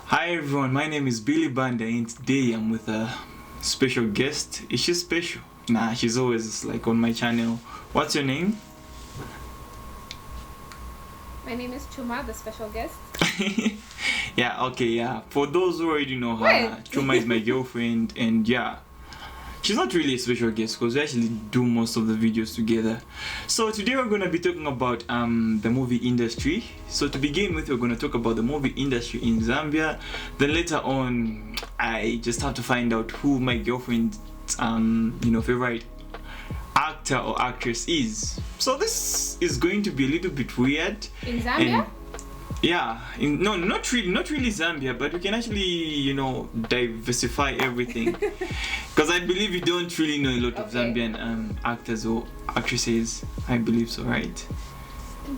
Hi everyone, my name is Billy Banda and today I'm with a special guest. Is she special? Nah, she's always like on my channel. What's your name? My name is Chuma, the special guest. Yeah, okay, yeah. For those who already know her, Wait. Chuma is my girlfriend and yeah. She's not really a special guest because we actually do most of the videos together. So today we're going to be talking about the movie industry. So to begin with, we're going to talk about the movie industry in Zambia. Then later on, I just have to find out who my girlfriend's favorite actor or actress is. So this is going to be a little bit weird. In Zambia? Yeah, not really Zambia, but we can actually, diversify everything. Because I believe you don't really know a lot of Zambian actors or actresses. I believe so, right?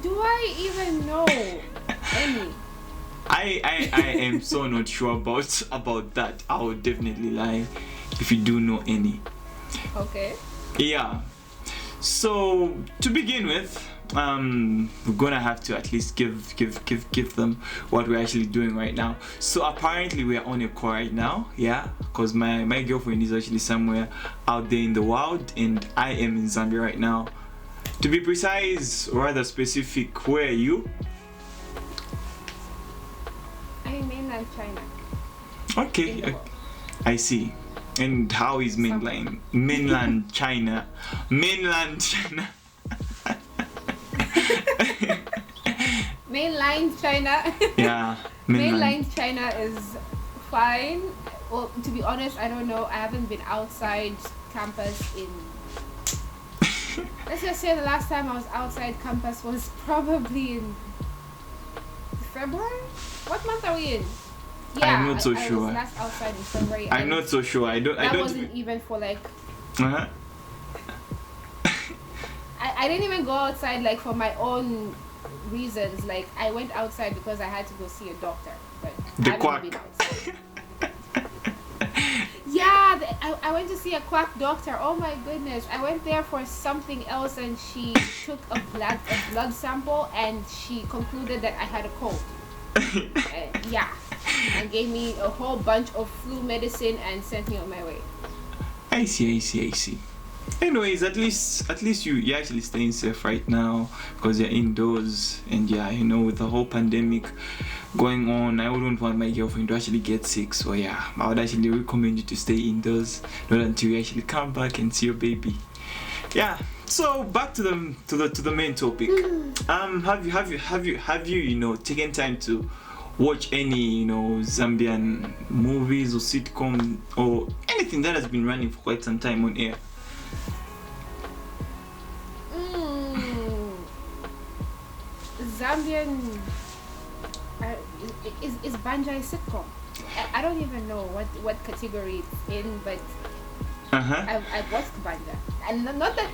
Do I even know any? I am so not sure about that. I would definitely lie if you do know any. Okay. Yeah. So to begin with, we're gonna have to at least give them what we're actually doing right now. So apparently we are on a call right now, yeah, because my girlfriend is actually somewhere out there in the world and I am in Zambia right now. To be precise, rather specific, where are you? I'm in mainland China. Okay, I see. And how is mainland China? Mainland China. Mainland China. Yeah, Mainland China is fine. Well, to be honest, I don't know. I haven't been outside campus in. Let's just say the last time I was outside campus was probably in February. What month are we in? Yeah, I'm not so I sure. was last outside in February. I'm not so sure. I don't. Wasn't even for like. Uh-huh. I didn't even go outside like for my own reasons. Like I went outside because I had to go see a doctor. But The I haven't quack. been outside. Yeah, I went to see a quack doctor. Oh my goodness! I went there for something else, and she took a blood sample, and she concluded that I had a cold. Yeah, and gave me a whole bunch of flu medicine and sent me on my way. I see. Anyways, at least you're actually staying safe right now because you're indoors and yeah, with the whole pandemic going on, I wouldn't want my girlfriend to actually get sick. So yeah, I would actually recommend you to stay indoors, not until you actually come back and see your baby. Yeah. So back to the main topic. Have you taken time to watch any Zambian movies or sitcom or anything that has been running for quite some time on air? Zambian is Banja a sitcom? I don't even know what category it's in, but I've watched Banja, and not that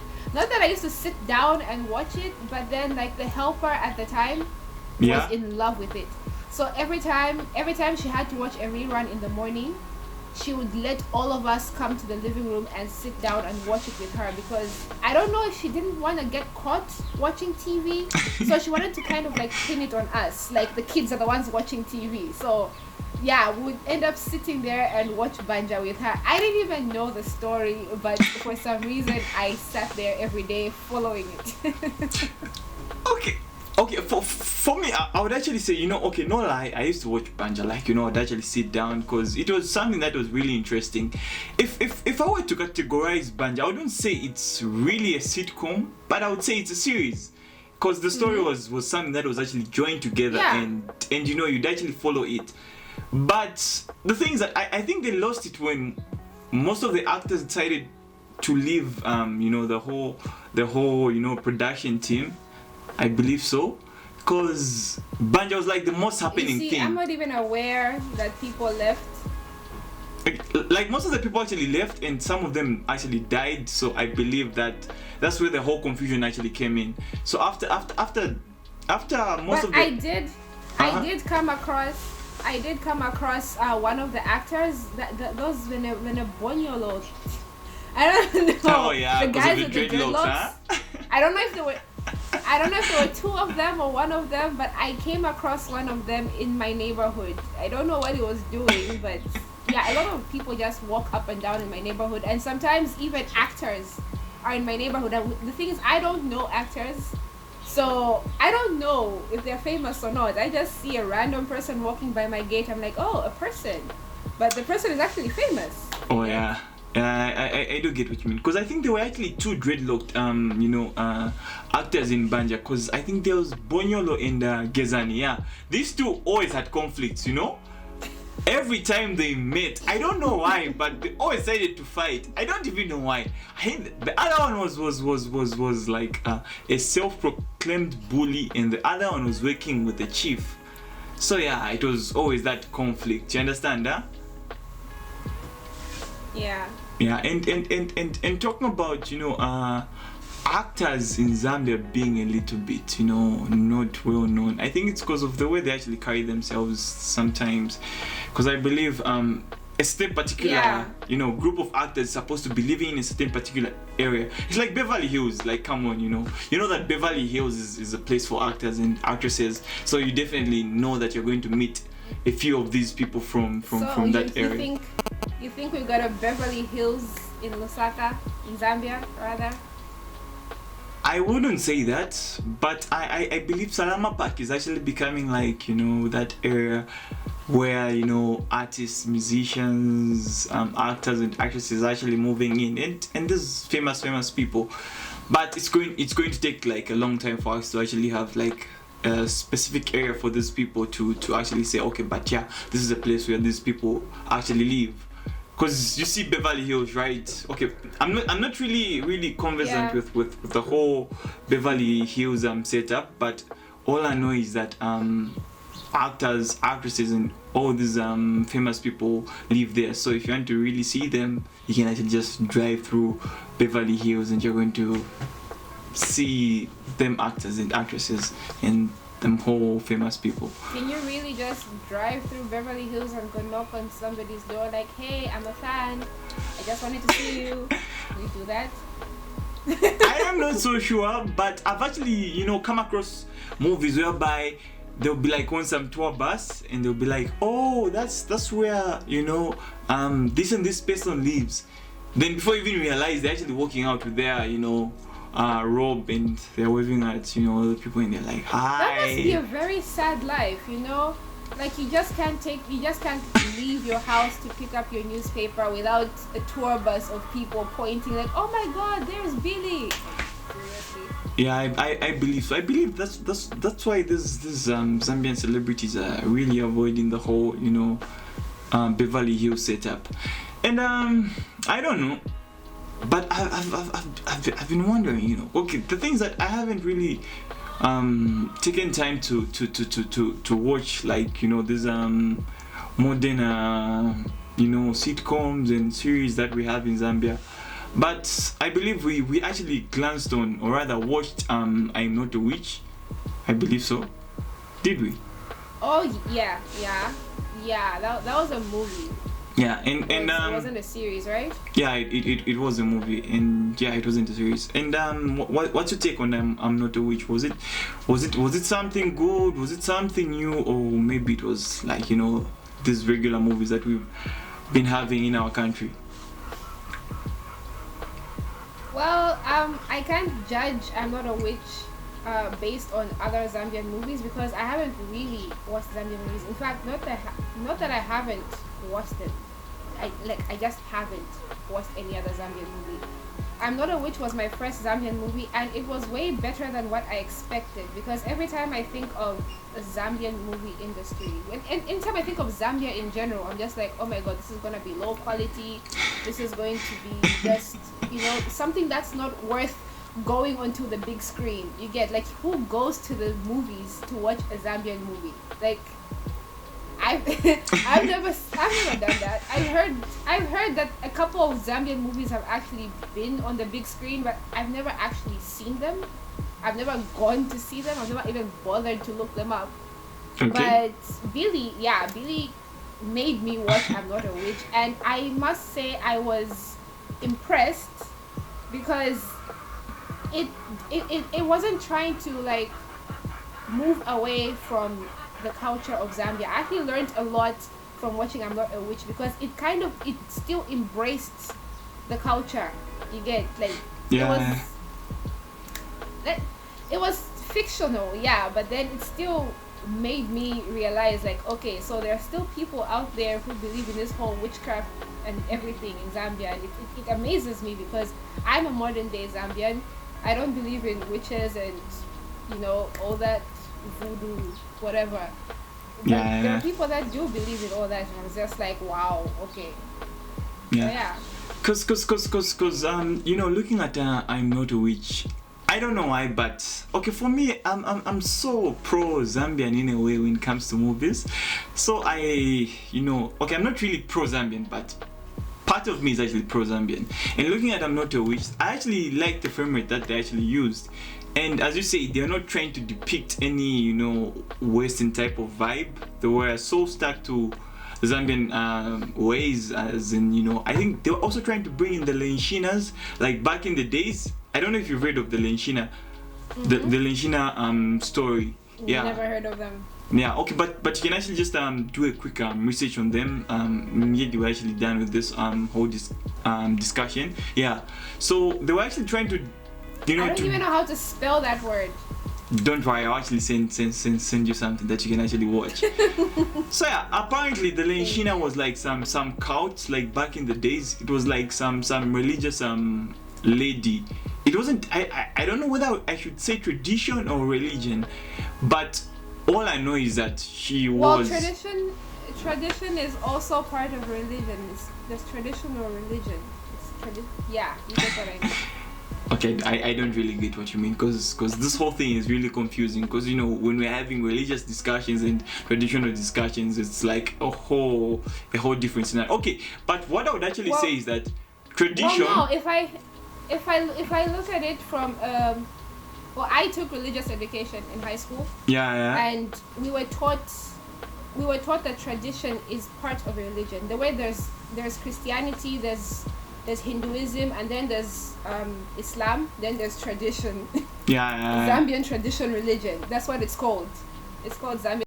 I used to sit down and watch it, but then like the helper at the time was in love with it. So every time she had to watch a rerun in the morning, she would let all of us come to the living room and sit down and watch it with her, because I don't know if she didn't want to get caught watching TV, so she wanted to kind of like pin it on us, like the kids are the ones watching TV. So yeah, we would end up sitting there and watch Banja with her. I didn't even know the story, but for some reason I sat there every day following it. Okay, for me, I would actually say, no lie, I used to watch Banja, like, I'd actually sit down because it was something that was really interesting. If I were to categorize Banja, I wouldn't say it's really a sitcom, but I would say it's a series. Because the story was something that was actually joined together, and you'd actually follow it. But the thing is that I think they lost it when most of the actors decided to leave, the whole production team. I believe so, because Banja was like the most happening thing. I'm not even aware that people left. Like most of the people actually left, and some of them actually died. So I believe that's where the whole confusion actually came in. So after most of the, I did come across one of the actors those when a bonyolo. I don't know. Oh yeah, the guys of the with the dreadlocks, dreadlocks. huh? I don't know if they were. I don't know if there were two of them or one of them, but I came across one of them in my neighborhood. I don't know what he was doing, but yeah, a lot of people just walk up and down in my neighborhood, and sometimes even actors are in my neighborhood. And the thing is, I don't know actors, so I don't know if they're famous or not. I just see a random person walking by my gate. I'm like, oh, a person, but the person is actually famous. Oh yeah. I do get what you mean, because I think there were actually two dreadlocked actors in Banja, because I think there was Bonyolo and Gezani. Yeah, these two always had conflicts, every time they met. I don't know why, but they always decided to fight. I don't even know why. I think the other one was like a self-proclaimed bully, and the other one was working with the chief. So yeah, it was always that conflict. You understand, huh? Yeah. Yeah, and talking about actors in Zambia being a little bit not well known. I think it's because of the way they actually carry themselves sometimes. Because I believe a certain particular group of actors supposed to be living in a certain particular area. It's like Beverly Hills. Like, come on, you know that Beverly Hills is a place for actors and actresses. So you definitely know that you're going to meet a few of these people from that area. You think we've got a Beverly Hills in Lusaka, in Zambia, rather? I wouldn't say that, but I believe Salama Park is actually becoming like, that area where, artists, musicians, actors and actresses are actually moving in, and these famous people. But it's going to take like a long time for us to actually have like a specific area for these people to actually say, okay, but yeah, this is a place where these people actually live. Because you see Beverly Hills, right? Okay, I'm not really conversant with the whole Beverly Hills setup, but all I know is that actors, actresses, and all these famous people live there. So if you want to really see them, you can actually just drive through Beverly Hills, and you're going to see them actors and actresses and them whole famous people. Can you really just drive through Beverly Hills and go knock on somebody's door like, hey, I'm a fan, I just wanted to see you? Can you do that? I am not so sure, but I've actually, come across movies whereby they'll be like on some tour bus and they'll be like, oh, that's where, this and this person lives. Then before you even realize, they're actually walking out with their, robe, and they're waving at other people, and they're like, hi. That must be a very sad life, like you just can't leave your house to pick up your newspaper without a tour bus of people pointing like, oh my god, there's Billy. Seriously. Yeah, I believe so. I believe that's why this Zambian celebrities are really avoiding the whole Beverly Hills setup. And I don't know, but I've been wondering, okay, the things that I haven't really taken time to watch, like these modern sitcoms and series that we have in Zambia. But I believe we actually glanced on, or rather watched I'm Not a Witch. I believe so. Did we? Oh yeah. That was a movie. Yeah, and it wasn't a series, right? Yeah, it was a movie, and yeah, it wasn't a series. And what's your take on I'm Not a Witch? Was it something good? Was it something new, or maybe it was like these regular movies that we've been having in our country? Well, I can't judge I'm Not a Witch based on other Zambian movies because I haven't really watched Zambian movies. In fact, not that I haven't watched it. I just haven't watched any other Zambian movie. I'm Not a Witch was my first Zambian movie, and it was way better than what I expected, because every time I think of the Zambian movie industry, and anytime I think of Zambia in general, I'm just like, oh my god, this is gonna be low quality. This is going to be just something that's not worth going onto the big screen. You get, like, who goes to the movies to watch a Zambian movie? Like, I've never done that. I've heard that a couple of Zambian movies have actually been on the big screen, but I've never actually seen them. I've never gone to see them. I've never even bothered to look them up. Okay. But Billy made me watch I'm Not a Witch, and I must say I was impressed because it wasn't trying to like move away from the culture of Zambia. I actually learned a lot from watching I'm Not a Witch, because it still embraced the culture. You get like Yeah. it was fictional, yeah, but then it still made me realize like, okay, so there are still people out there who believe in this whole witchcraft and everything in Zambia, and it amazes me because I'm a modern day Zambian. I don't believe in witches and all that voodoo whatever, but there are people that do believe in all that, and I was just like, wow, okay. Yeah. Cause looking at I'm Not a Witch, I don't know why, but okay, for me, I'm so pro Zambian in a way when it comes to movies. So I'm not really pro Zambian, but part of me is actually pro Zambian. And looking at I'm Not a Witch, I actually like the frame rate that they actually used. And as you say, they're not trying to depict any, Western type of vibe. They were so stuck to Zambian ways, as in, I think they were also trying to bring in the Lenshinas, like back in the days. I don't know if you've read of the Lenshina, the Lenshina story. Yeah. Never heard of them. Yeah, okay, but you can actually just do a quick research on them. Immediately we're actually done with this whole discussion. Yeah, so they were actually trying to, I don't even know how to spell that word. Don't worry, I'll actually send you something that you can actually watch. So yeah, apparently the Lenshina was like some cult, like back in the days. It was like some religious lady. It wasn't, I don't know whether I should say tradition or religion, but all I know is that she was. Well, tradition is also part of religion. There's traditional religion. Yeah, you get what I mean. Okay, I don't really get what you mean, because this whole thing is really confusing, because when we're having religious discussions and traditional discussions, it's like a whole different scenario. Okay, but what I would actually say is that tradition. Well, no, if I look at it from I took religious education in high school. Yeah. And we were taught that tradition is part of a religion. The way there's Christianity, there's Hinduism, and then there's Islam, then there's tradition. Yeah. Zambian tradition religion. That's what it's called. It's called Zambian